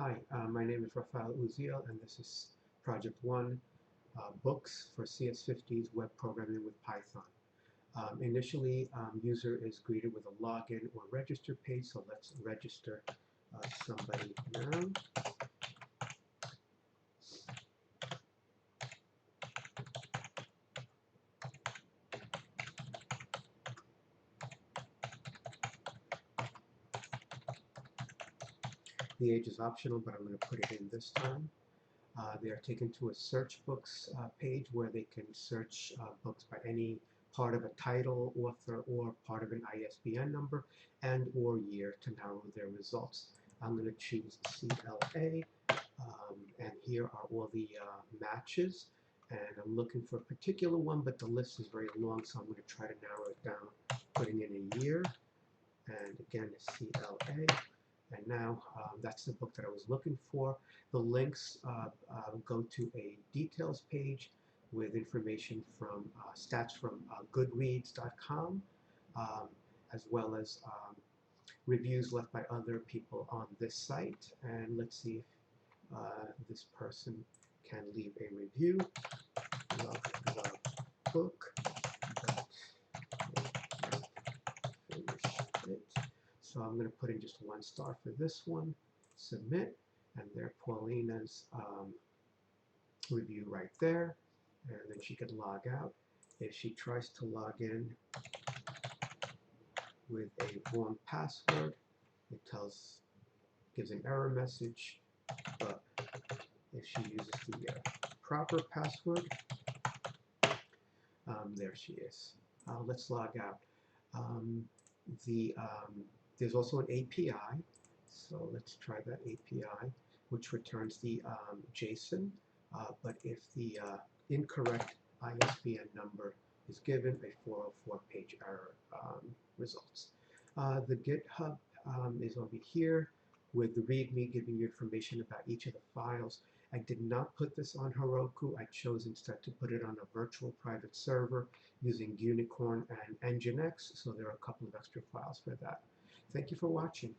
Hi, my name is Raphael Uziel, and this is Project 1, Books for CS50's Web Programming with Python. Initially, user is greeted with a login or register page, so let's register somebody now. The age is optional, but I'm going to put it in this time. They are taken to a search books page where they can search books by any part of a title, author, or part of an ISBN number and or year to narrow their results. I'm going to choose CLA, and here are all the matches, and I'm looking for a particular one, but the list is very long, so I'm going to try to narrow it down, putting in a year, and again CLA. And now that's the book that I was looking for. The links go to a details page with information from stats from goodreads.com, as well as reviews left by other people on this site. And let's see if this person can leave a review. Love the book, but finish it. So I'm going to put in just 1 star for this one, submit, and there Paulina's review right there, and then she could log out. If she tries to log in with a wrong password, it gives an error message, but if she uses the proper password, there she is. Let's log out. There's also an API, so let's try that API, which returns the JSON, but if the incorrect ISBN number is given, a 404-page error results. The GitHub is over here with the README giving you information about each of the files. I did not put this on Heroku. I chose instead to put it on a virtual private server using Unicorn and Nginx, so there are a couple of extra files for that. Thank you for watching.